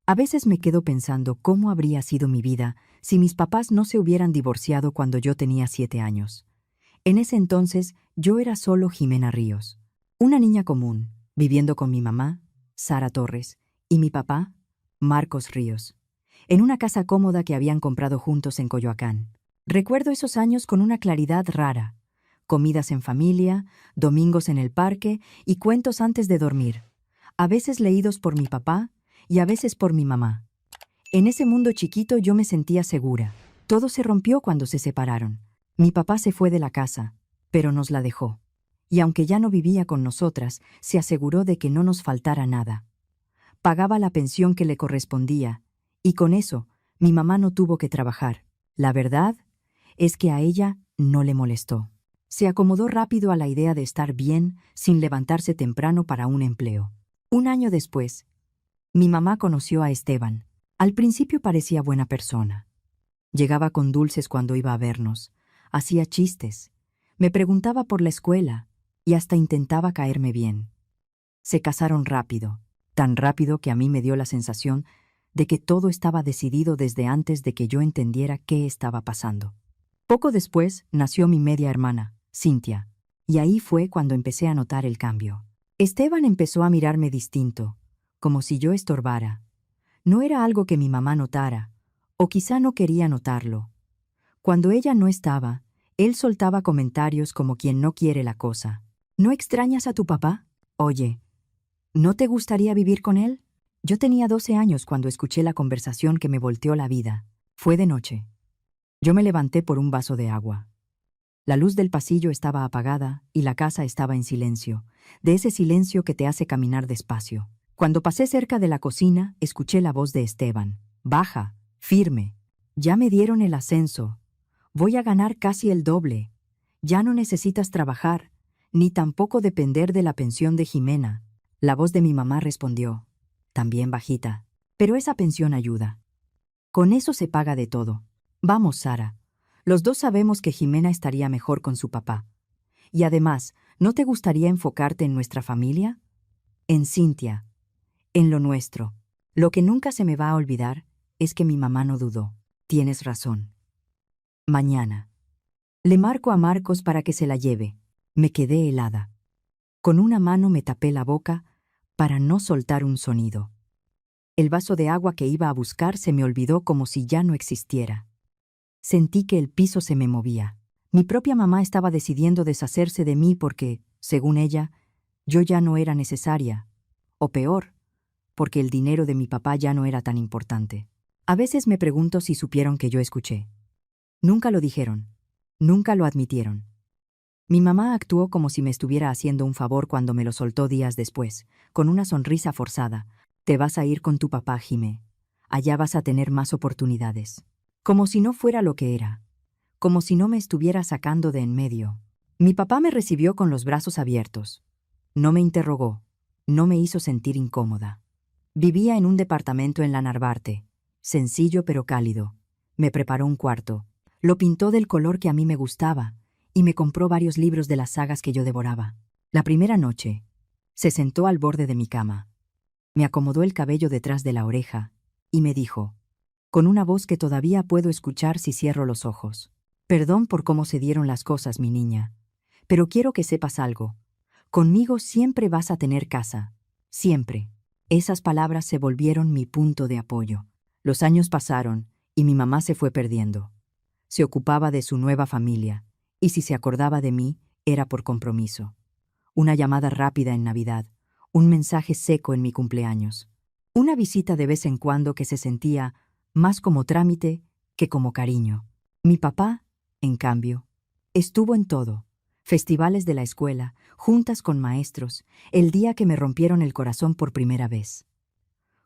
A veces me quedo pensando cómo habría sido mi vida si mis papás no se hubieran divorciado cuando yo tenía 7 años. En ese entonces, yo era solo Jimena Ríos, una niña común, viviendo con mi mamá, Sara Torres, y mi papá, Marcos Ríos, en una casa cómoda que habían comprado juntos en Coyoacán. Recuerdo esos años con una claridad rara: comidas en familia, domingos en el parque y cuentos antes de dormir, a veces leídos por mi papá y a veces por mi mamá. En ese mundo chiquito yo me sentía segura. Todo se rompió cuando se separaron. Mi papá se fue de la casa, pero nos la dejó. Y aunque ya no vivía con nosotras, se aseguró de que no nos faltara nada. Pagaba la pensión que le correspondía, y con eso, mi mamá no tuvo que trabajar. La verdad es que a ella no le molestó. Se acomodó rápido a la idea de estar bien sin levantarse temprano para un empleo. Un año después, mi mamá conoció a Esteban. Al principio parecía buena persona. Llegaba con dulces cuando iba a vernos, hacía chistes, me preguntaba por la escuela y hasta intentaba caerme bien. Se casaron rápido, tan rápido que a mí me dio la sensación de que todo estaba decidido desde antes de que yo entendiera qué estaba pasando. Poco después nació mi media hermana, Cintia, y ahí fue cuando empecé a notar el cambio. Esteban empezó a mirarme distinto, como si yo estorbara. No era algo que mi mamá notara, o quizá no quería notarlo. Cuando ella no estaba, él soltaba comentarios como quien no quiere la cosa. ¿No extrañas a tu papá? Oye, ¿no te gustaría vivir con él? Yo tenía 12 años cuando escuché la conversación que me volteó la vida. Fue de noche. Yo me levanté por un vaso de agua. La luz del pasillo estaba apagada y la casa estaba en silencio, de ese silencio que te hace caminar despacio. Cuando pasé cerca de la cocina, escuché la voz de Esteban. Baja, firme. Ya me dieron el ascenso. Voy a ganar casi el doble. Ya no necesitas trabajar, ni tampoco depender de la pensión de Jimena. La voz de mi mamá respondió, también bajita. Pero esa pensión ayuda. Con eso se paga de todo. Vamos, Sara. Los dos sabemos que Jimena estaría mejor con su papá. Y además, ¿no te gustaría enfocarte en nuestra familia? En Cintia. En lo nuestro. Lo que nunca se me va a olvidar es que mi mamá no dudó. Tienes razón. Mañana. Le marco a Marcos para que se la lleve. Me quedé helada. Con una mano me tapé la boca para no soltar un sonido. El vaso de agua que iba a buscar se me olvidó como si ya no existiera. Sentí que el piso se me movía. Mi propia mamá estaba decidiendo deshacerse de mí porque, según ella, yo ya no era necesaria. O peor, porque el dinero de mi papá ya no era tan importante. A veces me pregunto si supieron que yo escuché. Nunca lo dijeron. Nunca lo admitieron. Mi mamá actuó como si me estuviera haciendo un favor cuando me lo soltó días después, con una sonrisa forzada. Te vas a ir con tu papá, Jimé. Allá vas a tener más oportunidades. Como si no fuera lo que era. Como si no me estuviera sacando de en medio. Mi papá me recibió con los brazos abiertos. No me interrogó. No me hizo sentir incómoda. Vivía en un departamento en la Narvarte, sencillo pero cálido. Me preparó un cuarto. Lo pintó del color que a mí me gustaba y me compró varios libros de las sagas que yo devoraba. La primera noche, se sentó al borde de mi cama. Me acomodó el cabello detrás de la oreja y me dijo, con una voz que todavía puedo escuchar si cierro los ojos: perdón por cómo se dieron las cosas, mi niña, pero quiero que sepas algo. Conmigo siempre vas a tener casa. Siempre. Esas palabras se volvieron mi punto de apoyo. Los años pasaron y mi mamá se fue perdiendo. Se ocupaba de su nueva familia, y si se acordaba de mí, era por compromiso. Una llamada rápida en Navidad, un mensaje seco en mi cumpleaños, una visita de vez en cuando que se sentía más como trámite que como cariño. Mi papá, en cambio, estuvo en todo: festivales de la escuela, juntas con maestros, el día que me rompieron el corazón por primera vez.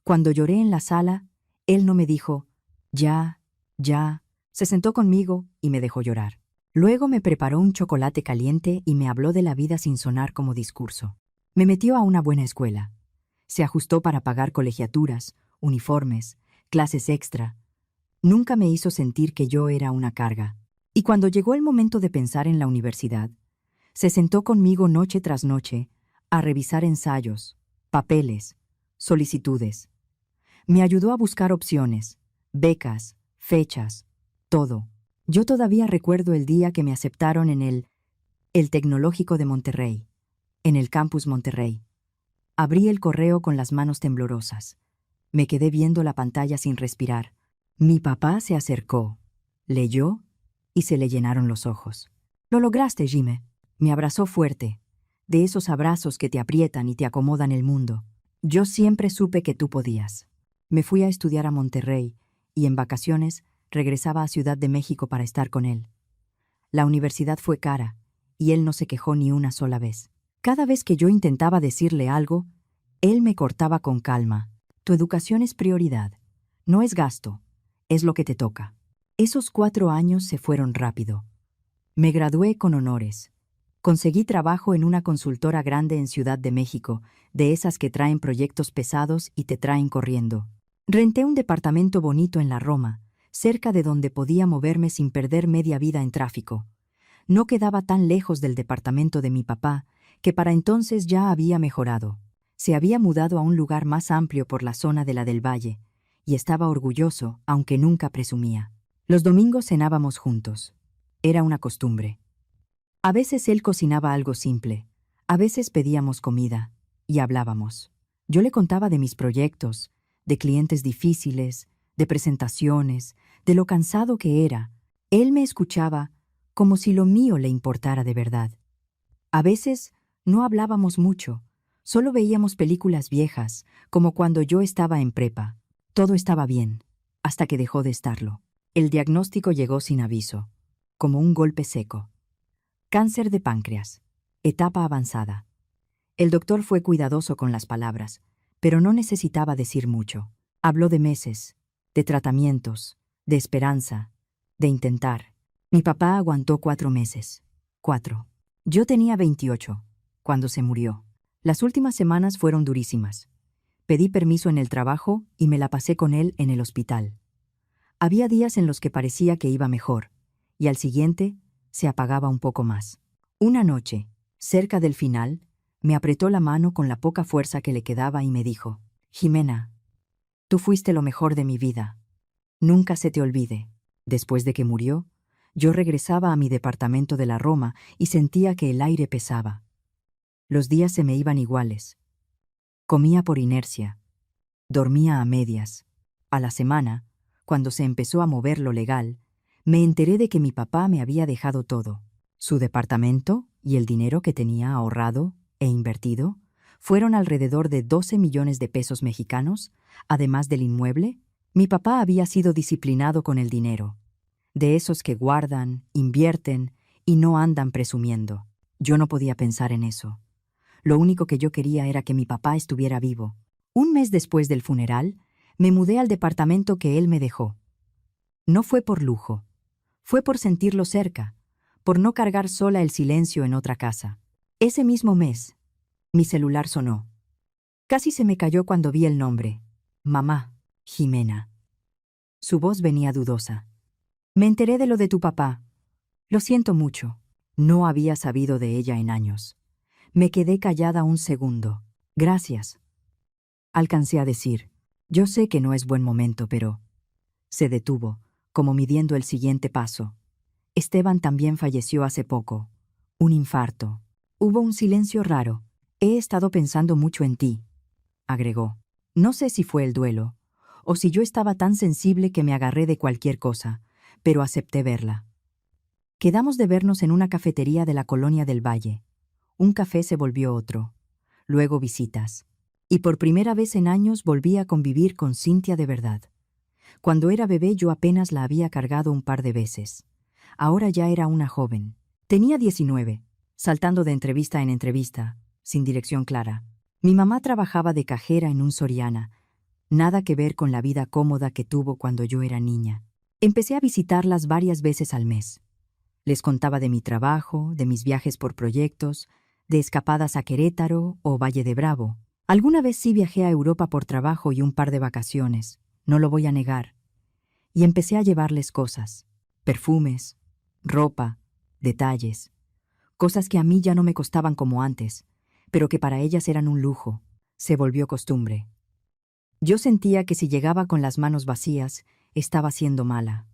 Cuando lloré en la sala, él no me dijo, ya, se sentó conmigo y me dejó llorar. Luego me preparó un chocolate caliente y me habló de la vida sin sonar como discurso. Me metió a una buena escuela. Se ajustó para pagar colegiaturas, uniformes, clases extra. Nunca me hizo sentir que yo era una carga. Y cuando llegó el momento de pensar en la universidad, se sentó conmigo noche tras noche a revisar ensayos, papeles, solicitudes. Me ayudó a buscar opciones, becas, fechas, todo. Yo todavía recuerdo el día que me aceptaron en el Tecnológico de Monterrey, en el Campus Monterrey. Abrí el correo con las manos temblorosas. Me quedé viendo la pantalla sin respirar. Mi papá se acercó, leyó y se le llenaron los ojos. «Lo lograste, Jime». Me abrazó fuerte, de esos abrazos que te aprietan y te acomodan el mundo. Yo siempre supe que tú podías. Me fui a estudiar a Monterrey y en vacaciones regresaba a Ciudad de México para estar con él. La universidad fue cara y él no se quejó ni una sola vez. Cada vez que yo intentaba decirle algo, él me cortaba con calma. Tu educación es prioridad, no es gasto, es lo que te toca. Esos 4 años se fueron rápido. Me gradué con honores. Conseguí trabajo en una consultora grande en Ciudad de México, de esas que traen proyectos pesados y te traen corriendo. Renté un departamento bonito en la Roma, cerca de donde podía moverme sin perder media vida en tráfico. No quedaba tan lejos del departamento de mi papá, que para entonces ya había mejorado. Se había mudado a un lugar más amplio por la zona de la del Valle, y estaba orgulloso, aunque nunca presumía. Los domingos cenábamos juntos. Era una costumbre. A veces él cocinaba algo simple, a veces pedíamos comida, y hablábamos. Yo le contaba de mis proyectos, de clientes difíciles, de presentaciones, de lo cansado que era. Él me escuchaba como si lo mío le importara de verdad. A veces no hablábamos mucho, solo veíamos películas viejas, como cuando yo estaba en prepa. Todo estaba bien, hasta que dejó de estarlo. El diagnóstico llegó sin aviso, como un golpe seco. Cáncer de páncreas, etapa avanzada. El doctor fue cuidadoso con las palabras, pero no necesitaba decir mucho. Habló de meses, de tratamientos, de esperanza, de intentar. Mi papá aguantó 4 meses. 4. Yo tenía 28, cuando se murió. Las últimas semanas fueron durísimas. Pedí permiso en el trabajo y me la pasé con él en el hospital. Había días en los que parecía que iba mejor, y al siguiente se apagaba un poco más. Una noche, cerca del final, me apretó la mano con la poca fuerza que le quedaba y me dijo: «Jimena, tú fuiste lo mejor de mi vida. Nunca se te olvide». Después de que murió, yo regresaba a mi departamento de la Roma y sentía que el aire pesaba. Los días se me iban iguales. Comía por inercia. Dormía a medias. A la semana, cuando se empezó a mover lo legal, me enteré de que mi papá me había dejado todo. Su departamento y el dinero que tenía ahorrado e invertido fueron alrededor de 12 millones de pesos mexicanos, además del inmueble. Mi papá había sido disciplinado con el dinero, de esos que guardan, invierten y no andan presumiendo. Yo no podía pensar en eso. Lo único que yo quería era que mi papá estuviera vivo. Un mes después del funeral, me mudé al departamento que él me dejó. No fue por lujo, fue por sentirlo cerca, por no cargar sola el silencio en otra casa. Ese mismo mes, mi celular sonó. Casi se me cayó cuando vi el nombre. Mamá, Jimena. Su voz venía dudosa. «Me enteré de lo de tu papá. Lo siento mucho». No había sabido de ella en años. Me quedé callada un segundo. «Gracias», alcancé a decir. «Yo sé que no es buen momento, pero…». Se detuvo, como midiendo el siguiente paso. «Esteban también falleció hace poco. Un infarto». Hubo un silencio raro. «He estado pensando mucho en ti», agregó. No sé si fue el duelo, o si yo estaba tan sensible que me agarré de cualquier cosa, pero acepté verla. Quedamos de vernos en una cafetería de la Colonia del Valle. Un café se volvió otro, luego visitas. Y por primera vez en años volví a convivir con Cintia de verdad. Cuando era bebé yo apenas la había cargado un par de veces. Ahora ya era una joven. Tenía 19, saltando de entrevista en entrevista, sin dirección clara. Mi mamá trabajaba de cajera en un Soriana, nada que ver con la vida cómoda que tuvo cuando yo era niña. Empecé a visitarlas varias veces al mes. Les contaba de mi trabajo, de mis viajes por proyectos, de escapadas a Querétaro o Valle de Bravo. Alguna vez sí viajé a Europa por trabajo y un par de vacaciones, no lo voy a negar. Y empecé a llevarles cosas, perfumes, ropa, detalles, cosas que a mí ya no me costaban como antes, pero que para ellas eran un lujo. Se volvió costumbre. Yo sentía que si llegaba con las manos vacías, estaba siendo mala.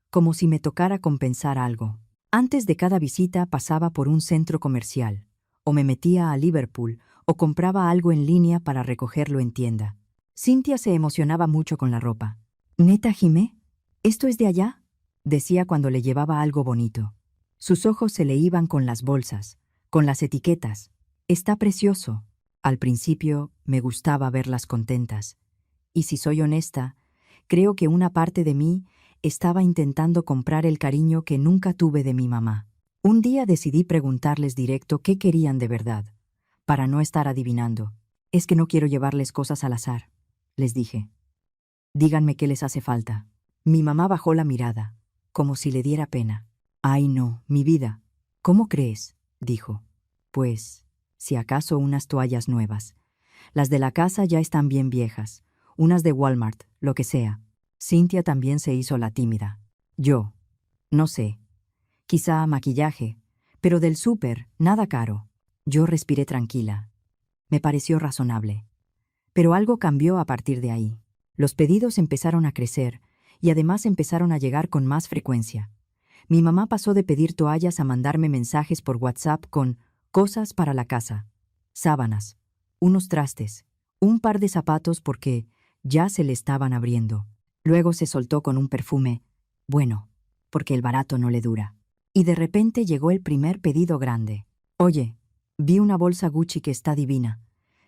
Como si me tocara compensar algo. Antes de cada visita pasaba por un centro comercial, o me metía a Liverpool, o compraba algo en línea para recogerlo en tienda. Cynthia se emocionaba mucho con la ropa. ¿Neta, Jimé? ¿Esto es de allá?, decía cuando le llevaba algo bonito. Sus ojos se le iban con las bolsas, con las etiquetas. Está precioso. Al principio me gustaba verlas contentas. Y si soy honesta, creo que una parte de mí estaba intentando comprar el cariño que nunca tuve de mi mamá. Un día decidí preguntarles directo qué querían de verdad, para no estar adivinando. Es que no quiero llevarles cosas al azar, les dije. Díganme qué les hace falta. Mi mamá bajó la mirada, como si le diera pena. Ay, no, mi vida. ¿Cómo crees?, dijo. Pues, si acaso unas toallas nuevas. Las de la casa ya están bien viejas. Unas de Walmart, lo que sea. Cynthia también se hizo la tímida. Yo, no sé. Quizá maquillaje, pero del súper, nada caro. Yo respiré tranquila. Me pareció razonable. Pero algo cambió a partir de ahí. Los pedidos empezaron a crecer y además empezaron a llegar con más frecuencia. Mi mamá pasó de pedir toallas a mandarme mensajes por WhatsApp con cosas para la casa, sábanas, unos trastes, un par de zapatos porque ya se le estaban abriendo. Luego se soltó con un perfume, bueno, porque el barato no le dura. Y de repente llegó el primer pedido grande. Oye, vi una bolsa Gucci que está divina.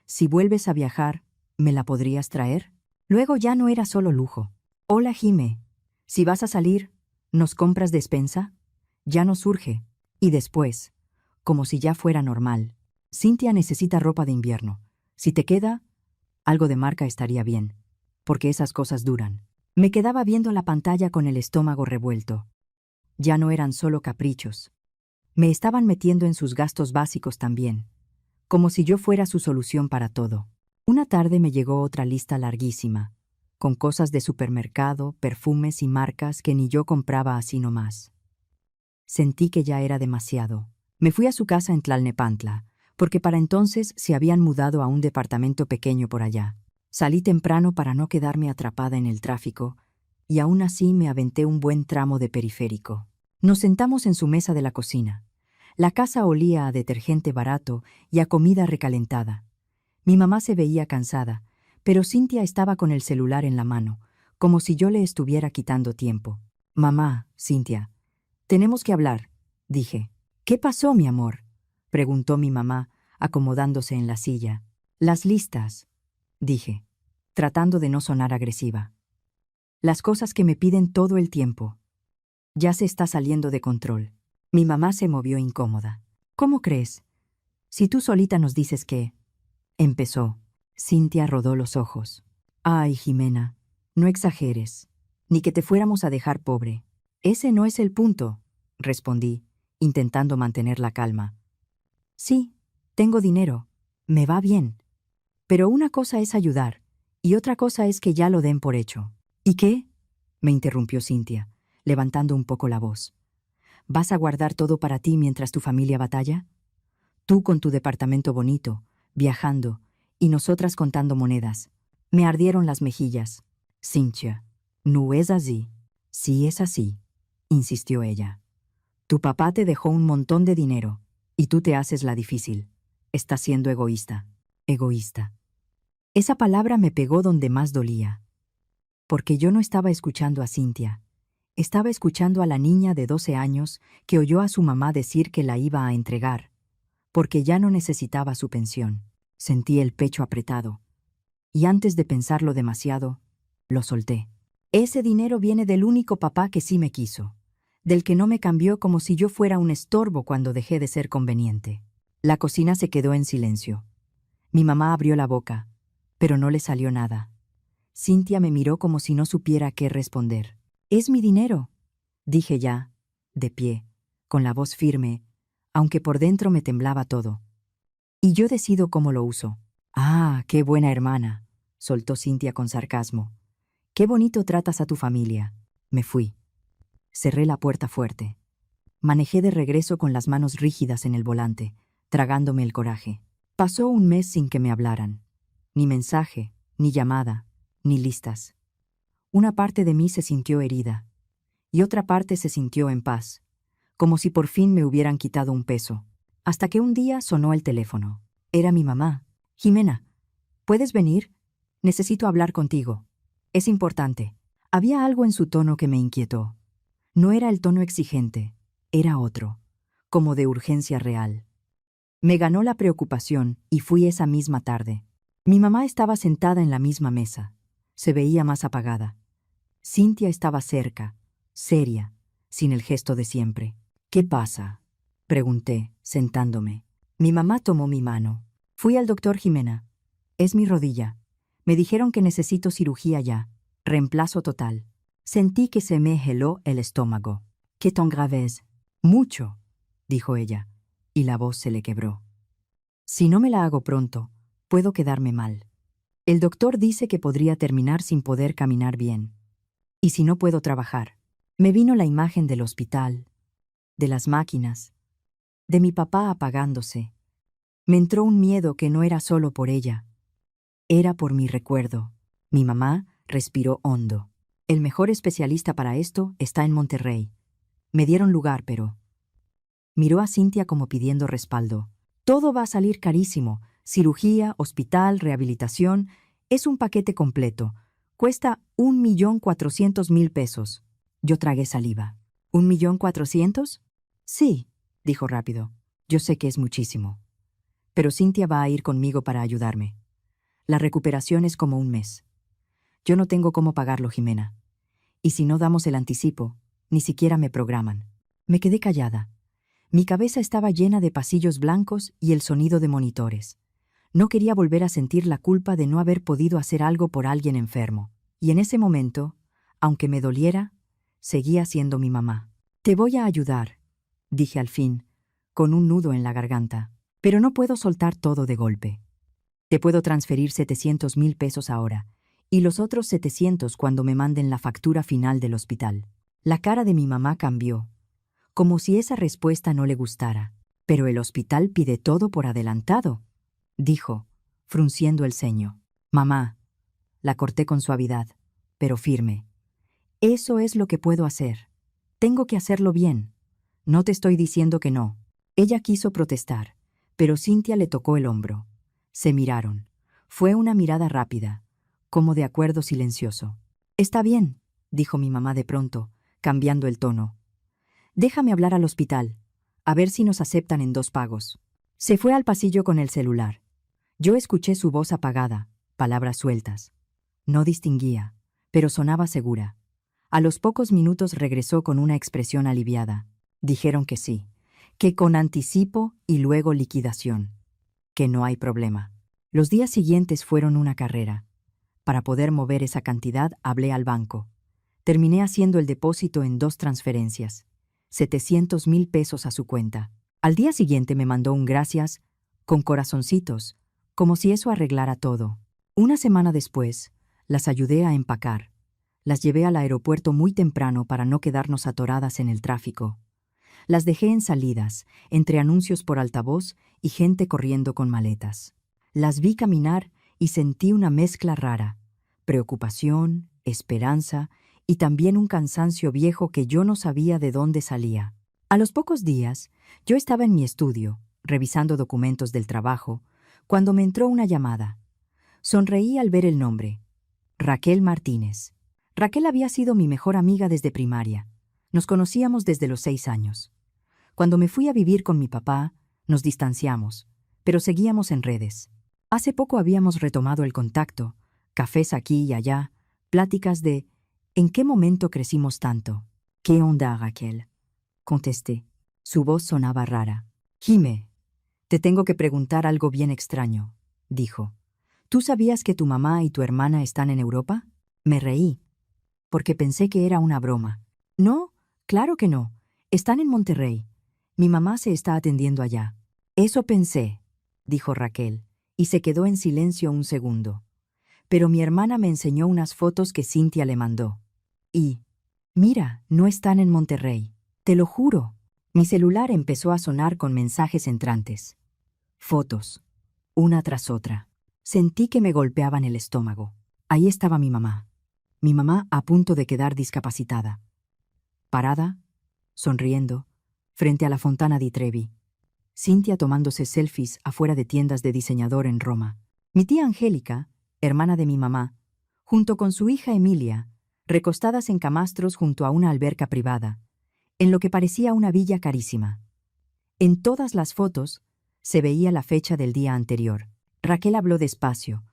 Si vuelves a viajar, ¿me la podrías traer? Luego ya no era solo lujo. Hola, Jime. Si vas a salir, ¿nos compras despensa? Ya no surge. Y después, como si ya fuera normal. Cynthia necesita ropa de invierno. Si te queda, algo de marca estaría bien, porque esas cosas duran. Me quedaba viendo la pantalla con el estómago revuelto. Ya no eran solo caprichos. Me estaban metiendo en sus gastos básicos también, como si yo fuera su solución para todo. Una tarde me llegó otra lista larguísima, con cosas de supermercado, perfumes y marcas que ni yo compraba así nomás. Sentí que ya era demasiado. Me fui a su casa en Tlalnepantla, porque para entonces se habían mudado a un departamento pequeño por allá. Salí temprano para no quedarme atrapada en el tráfico, y aún así me aventé un buen tramo de periférico. Nos sentamos en su mesa de la cocina. La casa olía a detergente barato y a comida recalentada. Mi mamá se veía cansada, pero Cynthia estaba con el celular en la mano, como si yo le estuviera quitando tiempo. Mamá, Cynthia, tenemos que hablar, dije. ¿Qué pasó, mi amor?, preguntó mi mamá, acomodándose en la silla. Las listas, dije, tratando de no sonar agresiva. Las cosas que me piden todo el tiempo. Ya se está saliendo de control. Mi mamá se movió incómoda. ¿Cómo crees? Si tú solita nos dices que... Empezó. Cynthia rodó los ojos. Ay, Jimena, no exageres. Ni que te fuéramos a dejar pobre. Ese no es el punto, respondí, intentando mantener la calma. Sí, tengo dinero. Me va bien. Pero una cosa es ayudar, y otra cosa es que ya lo den por hecho. ¿Y qué?, me interrumpió Cynthia, levantando un poco la voz. ¿Vas a guardar todo para ti mientras tu familia batalla? Tú con tu departamento bonito, viajando, y nosotras contando monedas. Me ardieron las mejillas. Cynthia, no es así. Sí es así, insistió ella. Tu papá te dejó un montón de dinero, y tú te haces la difícil. Estás siendo egoísta. Egoísta. Esa palabra me pegó donde más dolía. Porque yo no estaba escuchando a Cynthia. Estaba escuchando a la niña de 12 años que oyó a su mamá decir que la iba a entregar, porque ya no necesitaba su pensión. Sentí el pecho apretado. Y antes de pensarlo demasiado, lo solté. Ese dinero viene del único papá que sí me quiso, del que no me cambió como si yo fuera un estorbo cuando dejé de ser conveniente. La cocina se quedó en silencio. Mi mamá abrió la boca, pero no le salió nada. Cynthia me miró como si no supiera qué responder. «Es mi dinero», dije ya, de pie, con la voz firme, aunque por dentro me temblaba todo. «Y yo decido cómo lo uso». «Ah, qué buena hermana», soltó Cynthia con sarcasmo. «Qué bonito tratas a tu familia». Me fui. Cerré la puerta fuerte. Manejé de regreso con las manos rígidas en el volante, tragándome el coraje. Pasó un mes sin que me hablaran. Ni mensaje, ni llamada, ni listas. Una parte de mí se sintió herida, y otra parte se sintió en paz, como si por fin me hubieran quitado un peso. Hasta que un día sonó el teléfono. Era mi mamá. Jimena, ¿puedes venir? Necesito hablar contigo. Es importante. Había algo en su tono que me inquietó. No era el tono exigente, era otro, como de urgencia real. Me ganó la preocupación y fui esa misma tarde. Mi mamá estaba sentada en la misma mesa. Se veía más apagada. Cintia estaba cerca, seria, sin el gesto de siempre. ¿Qué pasa?, pregunté, sentándome. Mi mamá tomó mi mano. Fui al doctor, Jimena. Es mi rodilla. Me dijeron que necesito cirugía ya. Reemplazo total. Sentí que se me heló el estómago. ¿Qué tan grave es? Mucho, dijo ella, y la voz se le quebró. Si no me la hago pronto, puedo quedarme mal. El doctor dice que podría terminar sin poder caminar bien. ¿Y si no puedo trabajar? Me vino la imagen del hospital, de las máquinas, de mi papá apagándose. Me entró un miedo que no era solo por ella. Era por mi recuerdo. Mi mamá respiró hondo. El mejor especialista para esto está en Monterrey. Me dieron lugar, pero... Miró a Cintia como pidiendo respaldo. Todo va a salir carísimo. Cirugía, hospital, rehabilitación. Es un paquete completo. Cuesta 1.400.000 pesos. Yo tragué saliva. ¿1.400.000? Sí, dijo rápido. Yo sé que es muchísimo. Pero Cintia va a ir conmigo para ayudarme. La recuperación es como un mes. Yo no tengo cómo pagarlo, Jimena. Y si no damos el anticipo, ni siquiera me programan. Me quedé callada. Mi cabeza estaba llena de pasillos blancos y el sonido de monitores. No quería volver a sentir la culpa de no haber podido hacer algo por alguien enfermo. Y en ese momento, aunque me doliera, seguía siendo mi mamá. Te voy a ayudar, dije al fin, con un nudo en la garganta. Pero no puedo soltar todo de golpe. Te puedo transferir 700.000 pesos ahora, y los otros 700 cuando me manden la factura final del hospital. La cara de mi mamá cambió, como si esa respuesta no le gustara. Pero el hospital pide todo por adelantado, dijo, frunciendo el ceño. Mamá, la corté con suavidad, pero firme. Eso es lo que puedo hacer. Tengo que hacerlo bien. No te estoy diciendo que no. Ella quiso protestar, pero Cintia le tocó el hombro. Se miraron. Fue una mirada rápida, como de acuerdo silencioso. Está bien, dijo mi mamá de pronto, cambiando el tono. Déjame hablar al hospital, a ver si nos aceptan en 2 pagos. Se fue al pasillo con el celular. Yo escuché su voz apagada, palabras sueltas. No distinguía, pero sonaba segura. A los pocos minutos regresó con una expresión aliviada. Dijeron que sí, que con anticipo y luego liquidación. Que no hay problema. Los días siguientes fueron una carrera. Para poder mover esa cantidad, hablé al banco. Terminé haciendo el depósito en 2 transferencias. 700.000 pesos a su cuenta. Al día siguiente me mandó un gracias, con corazoncitos, como si eso arreglara todo. Una semana después, las ayudé a empacar. Las llevé al aeropuerto muy temprano para no quedarnos atoradas en el tráfico. Las dejé en salidas, entre anuncios por altavoz y gente corriendo con maletas. Las vi caminar y sentí una mezcla rara, preocupación, esperanza y también un cansancio viejo que yo no sabía de dónde salía. A los pocos días, yo estaba en mi estudio, revisando documentos del trabajo, cuando me entró una llamada. Sonreí al ver el nombre. Raquel Martínez. Raquel había sido mi mejor amiga desde primaria. Nos conocíamos desde los 6 años. Cuando me fui a vivir con mi papá, nos distanciamos, pero seguíamos en redes. Hace poco habíamos retomado el contacto, cafés aquí y allá, pláticas de ¿en qué momento crecimos tanto? ¿Qué onda, Raquel? Contesté. Su voz sonaba rara. Jime, te tengo que preguntar algo bien extraño, dijo. ¿Tú sabías que tu mamá y tu hermana están en Europa? Me reí, porque pensé que era una broma. No, claro que no. Están en Monterrey. Mi mamá se está atendiendo allá. Eso pensé, dijo Raquel, y se quedó en silencio un segundo. Pero mi hermana me enseñó unas fotos que Cintia le mandó. Y, mira, no están en Monterrey. Te lo juro. Mi celular empezó a sonar con mensajes entrantes. Fotos, una tras otra. Sentí que me golpeaban el estómago. Ahí estaba mi mamá a punto de quedar discapacitada. Parada, sonriendo, frente a la Fontana di Trevi. Cintia tomándose selfies afuera de tiendas de diseñador en Roma. Mi tía Angélica, hermana de mi mamá, junto con su hija Emilia, recostadas en camastros junto a una alberca privada, en lo que parecía una villa carísima. En todas las fotos se veía la fecha del día anterior. Raquel habló despacio,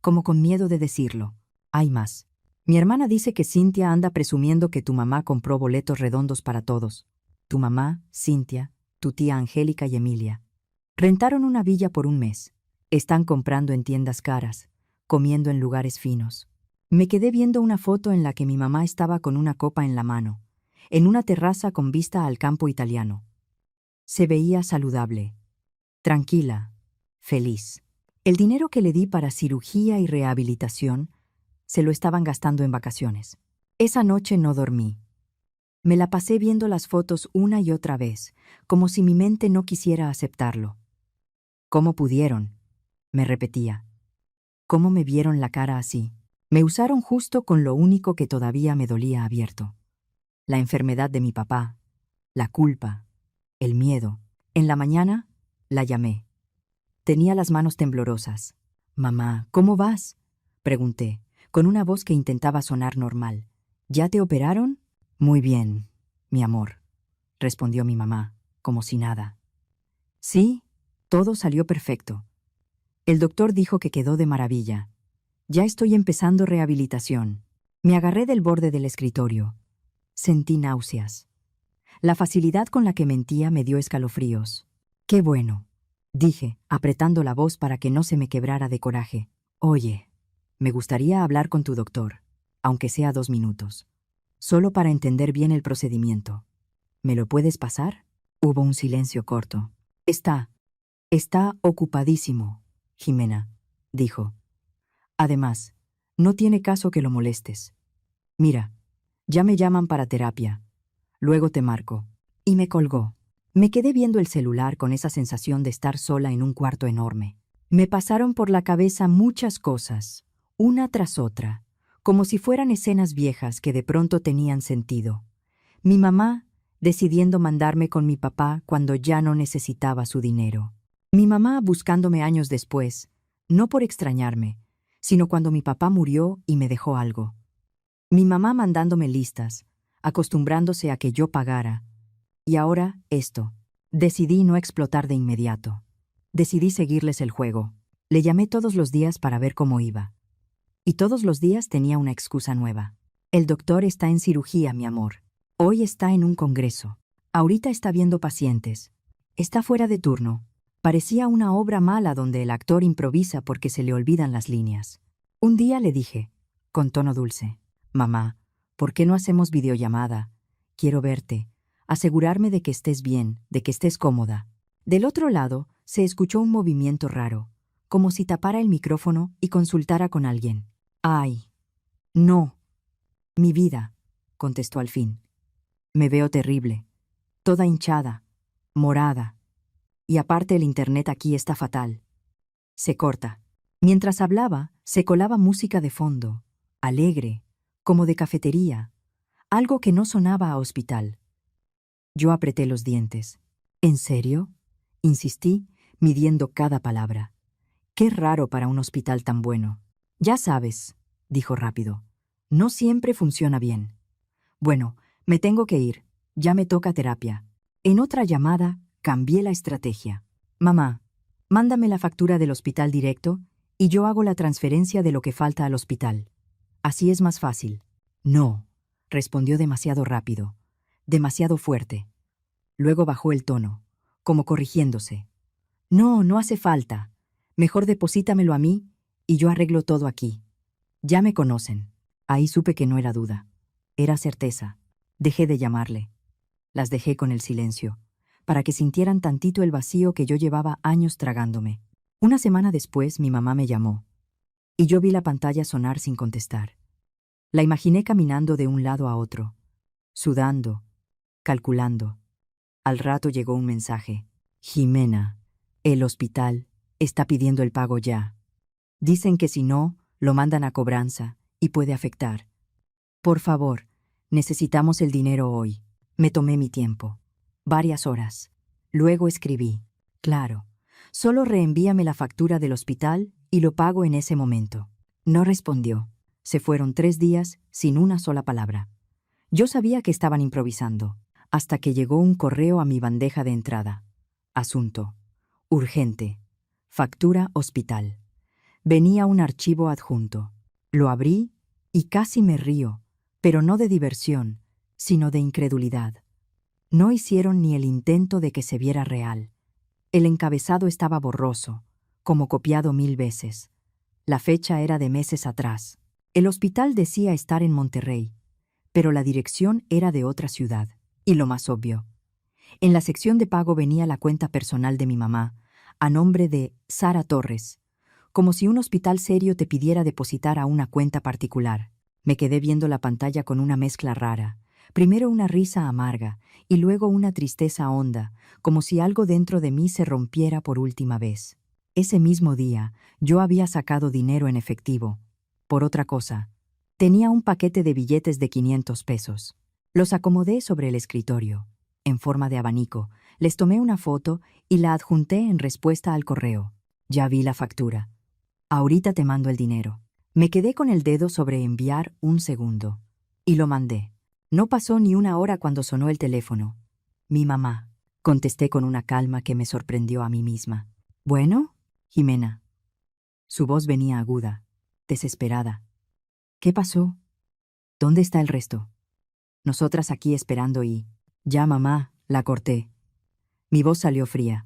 como con miedo de decirlo. Hay más. Mi hermana dice que Cintia anda presumiendo que tu mamá compró boletos redondos para todos. Tu mamá, Cintia, tu tía Angélica y Emilia. Rentaron una villa por un mes. Están comprando en tiendas caras, comiendo en lugares finos. Me quedé viendo una foto en la que mi mamá estaba con una copa en la mano, en una terraza con vista al campo italiano. Se veía saludable, tranquila, feliz. El dinero que le di para cirugía y rehabilitación se lo estaban gastando en vacaciones. Esa noche no dormí. Me la pasé viendo las fotos una y otra vez, como si mi mente no quisiera aceptarlo. ¿Cómo pudieron?, me repetía. ¿Cómo me vieron la cara así? Me usaron justo con lo único que todavía me dolía abierto. La enfermedad de mi papá, la culpa, el miedo. En la mañana, la llamé. Tenía las manos temblorosas. «Mamá, ¿cómo vas?», pregunté, con una voz que intentaba sonar normal. «¿Ya te operaron?». «Muy bien, mi amor», respondió mi mamá, como si nada. «Sí, todo salió perfecto. El doctor dijo que quedó de maravilla. Ya estoy empezando rehabilitación». Me agarré del borde del escritorio. Sentí náuseas. La facilidad con la que mentía me dio escalofríos. «Qué bueno», dije, apretando la voz para que no se me quebrara de coraje. «Oye, me gustaría hablar con tu doctor, aunque sea 2 minutos. Solo para entender bien el procedimiento. ¿Me lo puedes pasar?». Hubo un silencio corto. Está ocupadísimo, Jimena», dijo. «Además, no tiene caso que lo molestes. Mira, ya me llaman para terapia. Luego te marco». Y me colgó. Me quedé viendo el celular con esa sensación de estar sola en un cuarto enorme. Me pasaron por la cabeza muchas cosas, una tras otra, como si fueran escenas viejas que de pronto tenían sentido. Mi mamá decidiendo mandarme con mi papá cuando ya no necesitaba su dinero. Mi mamá buscándome años después, no por extrañarme, sino cuando mi papá murió y me dejó algo. Mi mamá mandándome listas, acostumbrándose a que yo pagara. Y ahora esto. Decidí no explotar de inmediato. Decidí seguirles el juego. Le llamé todos los días para ver cómo iba. Y todos los días tenía una excusa nueva. «El doctor está en cirugía, mi amor. Hoy está en un congreso. Ahorita está viendo pacientes. Está fuera de turno». Parecía una obra mala donde el actor improvisa porque se le olvidan las líneas. Un día le dije, con tono dulce: «Mamá, ¿por qué no hacemos videollamada? Quiero verte, asegurarme de que estés bien, de que estés cómoda». Del otro lado se escuchó un movimiento raro, como si tapara el micrófono y consultara con alguien. «Ay, no, mi vida», contestó al fin. «Me veo terrible, toda hinchada, morada. Y aparte el internet aquí está fatal». Se corta. Mientras hablaba, se colaba música de fondo, alegre, como de cafetería, algo que no sonaba a hospital. Yo apreté los dientes. «¿En serio?», insistí, midiendo cada palabra. «Qué raro para un hospital tan bueno». «Ya sabes», dijo rápido, «no siempre funciona bien». «Bueno, me tengo que ir. Ya me toca terapia». En otra llamada, cambié la estrategia. «Mamá, mándame la factura del hospital directo y yo hago la transferencia de lo que falta al hospital. Así es más fácil». «No», respondió demasiado rápido, demasiado fuerte. Luego bajó el tono, como corrigiéndose. «No, no hace falta. Mejor deposítamelo a mí y yo arreglo todo aquí. Ya me conocen». Ahí supe que no era duda. Era certeza. Dejé de llamarle. Las dejé con el silencio, para que sintieran tantito el vacío que yo llevaba años tragándome. Una semana después mi mamá me llamó, y yo vi la pantalla sonar sin contestar. La imaginé caminando de un lado a otro, sudando, calculando. Al rato llegó un mensaje. «Jimena, el hospital está pidiendo el pago ya. Dicen que si no, lo mandan a cobranza y puede afectar. Por favor, necesitamos el dinero hoy. Me tomé mi tiempo. Varias horas. Luego escribí. Claro, solo reenvíame la factura del hospital y lo pago en ese momento. No respondió. Se fueron 3 días sin una sola palabra. Yo sabía que estaban improvisando, hasta que llegó un correo a mi bandeja de entrada. Asunto. Urgente. Factura hospital. Venía un archivo adjunto. Lo abrí y casi me río, pero no de diversión, sino de incredulidad. No hicieron ni el intento de que se viera real. El encabezado estaba borroso, como copiado 1000 veces. La fecha era de meses atrás. El hospital decía estar en Monterrey, pero la dirección era de otra ciudad. Y lo más obvio, en la sección de pago venía la cuenta personal de mi mamá, a nombre de Sara Torres, como si un hospital serio te pidiera depositar a una cuenta particular. Me quedé viendo la pantalla con una mezcla rara. Primero una risa amarga y luego una tristeza honda, como si algo dentro de mí se rompiera por última vez. Ese mismo día, yo había sacado dinero en efectivo. Por otra cosa, tenía un paquete de billetes de 500 pesos. Los acomodé sobre el escritorio, en forma de abanico. Les tomé una foto y la adjunté en respuesta al correo. Ya vi la factura. Ahorita te mando el dinero. Me quedé con el dedo sobre enviar un segundo. Y lo mandé. No pasó ni una hora cuando sonó el teléfono. Mi mamá. Contesté con una calma que me sorprendió a mí misma. ¿Bueno, Jimena? Su voz venía aguda, desesperada. ¿Qué pasó? ¿Dónde está el resto? Nosotras aquí esperando y... Ya, mamá, la corté. Mi voz salió fría.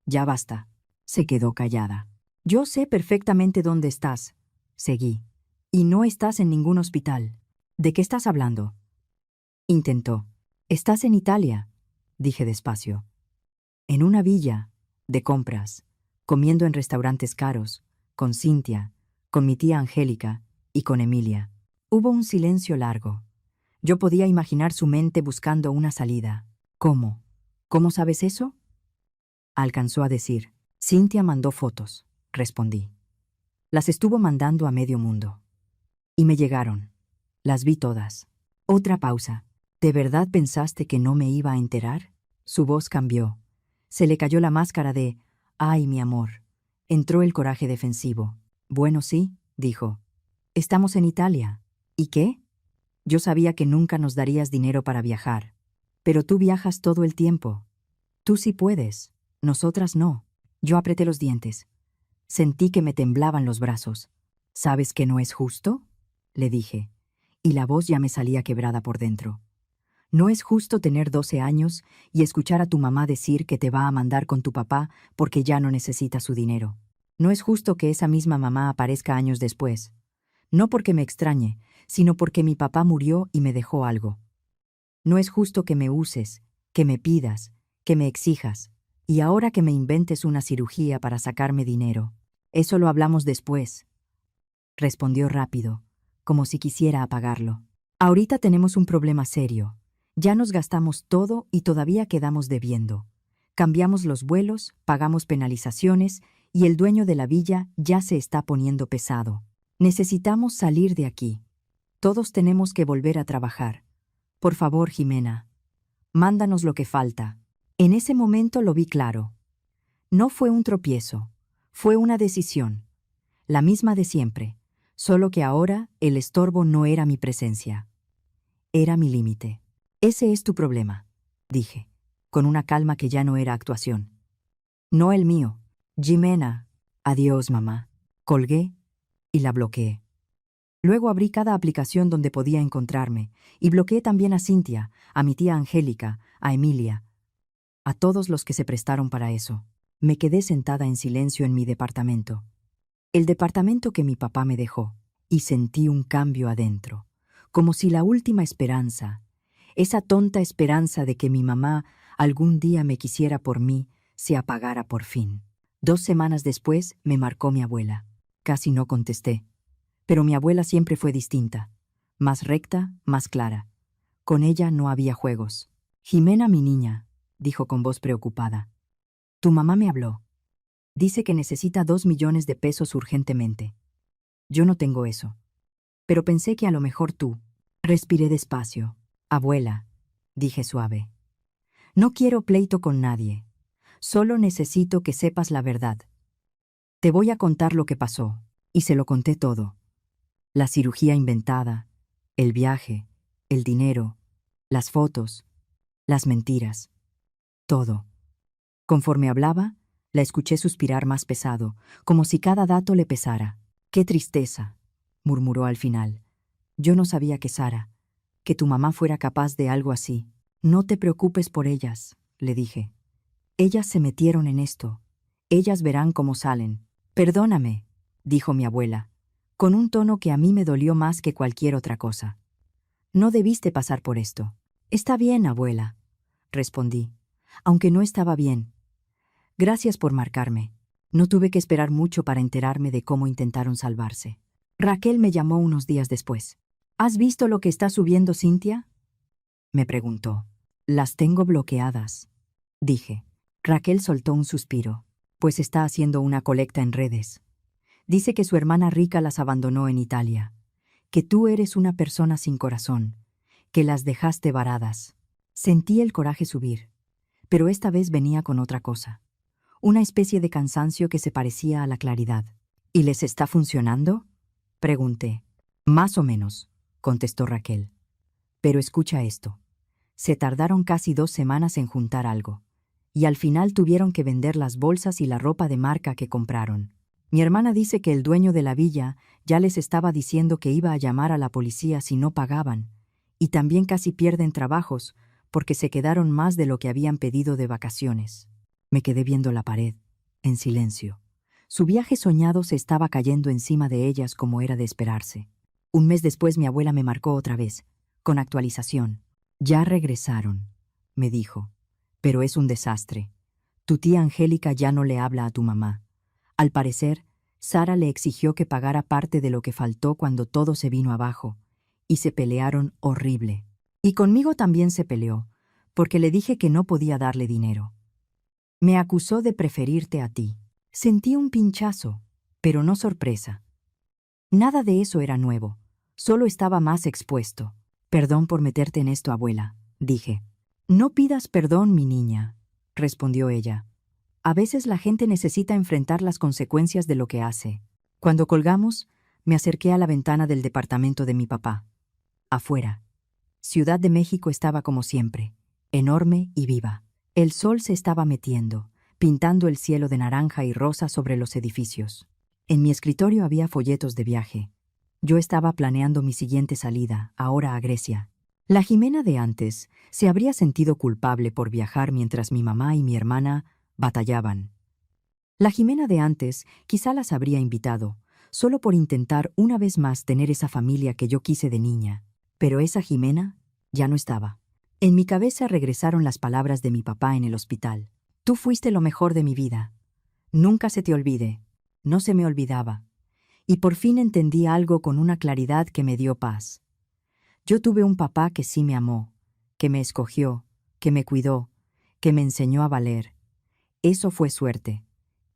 Ya basta. Se quedó callada. Yo sé perfectamente dónde estás. Seguí. Y no estás en ningún hospital. ¿De qué estás hablando? Intentó. Estás en Italia, dije despacio. En una villa, de compras, comiendo en restaurantes caros, con Cintia, con mi tía Angélica y con Emilia. Hubo un silencio largo. Yo podía imaginar su mente buscando una salida. ¿Cómo? ¿Cómo sabes eso? Alcanzó a decir. Cintia mandó fotos, respondí. Las estuvo mandando a medio mundo. Y me llegaron. Las vi todas. Otra pausa. ¿De verdad pensaste que no me iba a enterar? Su voz cambió. Se le cayó la máscara de «Ay, mi amor». Entró el coraje defensivo. Bueno, sí, dijo. Estamos en Italia. ¿Y qué? Yo sabía que nunca nos darías dinero para viajar. Pero tú viajas todo el tiempo. Tú sí puedes. Nosotras no. Yo apreté los dientes. Sentí que me temblaban los brazos. ¿Sabes que no es justo? Le dije. Y la voz ya me salía quebrada por dentro. No es justo tener 12 años y escuchar a tu mamá decir que te va a mandar con tu papá porque ya no necesita su dinero. No es justo que esa misma mamá aparezca años después. No porque me extrañe, sino porque mi papá murió y me dejó algo. No es justo que me uses, que me pidas, que me exijas, y ahora que me inventes una cirugía para sacarme dinero. Eso lo hablamos después. Respondió rápido, como si quisiera apagarlo. Ahorita tenemos un problema serio. Ya nos gastamos todo y todavía quedamos debiendo. Cambiamos los vuelos, pagamos penalizaciones y el dueño de la villa ya se está poniendo pesado. Necesitamos salir de aquí. Todos tenemos que volver a trabajar. Por favor, Jimena, mándanos lo que falta. En ese momento lo vi claro. No fue un tropiezo, fue una decisión. La misma de siempre, solo que ahora el estorbo no era mi presencia. Era mi límite. Ese es tu problema, dije, con una calma que ya no era actuación. No el mío. Jimena. Adiós, mamá. Colgué y la bloqueé. Luego abrí cada aplicación donde podía encontrarme y bloqueé también a Cintia, a mi tía Angélica, a Emilia, a todos los que se prestaron para eso. Me quedé sentada en silencio en mi departamento. El departamento que mi papá me dejó, y sentí un cambio adentro, como si la última esperanza, esa tonta esperanza de que mi mamá algún día me quisiera por mí, se apagara por fin. 2 semanas después me marcó mi abuela. Casi no contesté. Pero mi abuela siempre fue distinta, más recta, más clara. Con ella no había juegos. Jimena, mi niña, dijo con voz preocupada. Tu mamá me habló. Dice que necesita 2 millones de pesos urgentemente. Yo no tengo eso. Pero pensé que a lo mejor tú. Respiré despacio. Abuela, dije suave. No quiero pleito con nadie. Solo necesito que sepas la verdad. Te voy a contar lo que pasó. Y se lo conté todo. La cirugía inventada, el viaje, el dinero, las fotos, las mentiras. Todo. Conforme hablaba, la escuché suspirar más pesado, como si cada dato le pesara. ¡Qué tristeza!, murmuró al final. Yo no sabía que Sara, que tu mamá fuera capaz de algo así. No te preocupes por ellas, le dije. Ellas se metieron en esto. Ellas verán cómo salen. Perdóname, dijo mi abuela, con un tono que a mí me dolió más que cualquier otra cosa. No debiste pasar por esto. Está bien, abuela, respondí, aunque no estaba bien. Gracias por marcarme. No tuve que esperar mucho para enterarme de cómo intentaron salvarse. Raquel me llamó unos días después. ¿Has visto lo que está subiendo Cintia?, me preguntó. Las tengo bloqueadas, dije. Raquel soltó un suspiro, pues está haciendo una colecta en redes. Dice que su hermana rica las abandonó en Italia, que tú eres una persona sin corazón, que las dejaste varadas. Sentí el coraje subir, pero esta vez venía con otra cosa. Una especie de cansancio que se parecía a la claridad. ¿Y les está funcionando?, pregunté. Más o menos, contestó Raquel. Pero escucha esto. Se tardaron casi 2 semanas en juntar algo, y al final tuvieron que vender las bolsas y la ropa de marca que compraron. Mi hermana dice que el dueño de la villa ya les estaba diciendo que iba a llamar a la policía si no pagaban, y también casi pierden trabajos porque se quedaron más de lo que habían pedido de vacaciones. Me quedé viendo la pared, en silencio. Su viaje soñado se estaba cayendo encima de ellas como era de esperarse. Un mes después mi abuela me marcó otra vez, con actualización. Ya regresaron, me dijo, pero es un desastre. Tu tía Angélica ya no le habla a tu mamá. Al parecer, Sara le exigió que pagara parte de lo que faltó cuando todo se vino abajo, y se pelearon horrible. Y conmigo también se peleó, porque le dije que no podía darle dinero. Me acusó de preferirte a ti. Sentí un pinchazo, pero no sorpresa. Nada de eso era nuevo, solo estaba más expuesto. Perdón por meterte en esto, abuela, dije. No pidas perdón, mi niña, respondió ella. A veces la gente necesita enfrentar las consecuencias de lo que hace. Cuando colgamos, me acerqué a la ventana del departamento de mi papá. Afuera, Ciudad de México estaba como siempre, enorme y viva. El sol se estaba metiendo, pintando el cielo de naranja y rosa sobre los edificios. En mi escritorio había folletos de viaje. Yo estaba planeando mi siguiente salida, ahora a Grecia. La Jimena de antes se habría sentido culpable por viajar mientras mi mamá y mi hermana batallaban. La Jimena de antes quizá las habría invitado, solo por intentar una vez más tener esa familia que yo quise de niña. Pero esa Jimena ya no estaba. En mi cabeza regresaron las palabras de mi papá en el hospital. Tú fuiste lo mejor de mi vida. Nunca se te olvide. No se me olvidaba. Y por fin entendí algo con una claridad que me dio paz. Yo tuve un papá que sí me amó, que me escogió, que me cuidó, que me enseñó a valer. Eso fue suerte.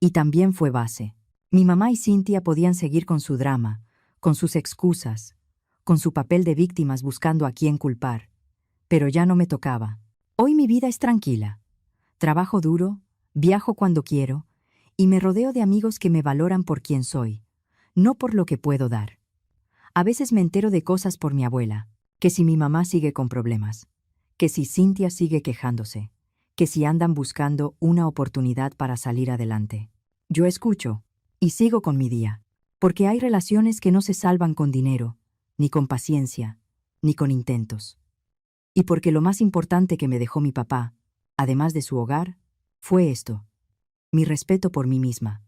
Y también fue base. Mi mamá y Cintia podían seguir con su drama, con sus excusas, con su papel de víctimas buscando a quién culpar. Pero ya no me tocaba. Hoy mi vida es tranquila. Trabajo duro, viajo cuando quiero, y me rodeo de amigos que me valoran por quien soy, no por lo que puedo dar. A veces me entero de cosas por mi abuela, que si mi mamá sigue con problemas, que si Cintia sigue quejándose, que si andan buscando una oportunidad para salir adelante. Yo escucho y sigo con mi día, porque hay relaciones que no se salvan con dinero, ni con paciencia, ni con intentos. Y porque lo más importante que me dejó mi papá, además de su hogar, fue esto: mi respeto por mí misma.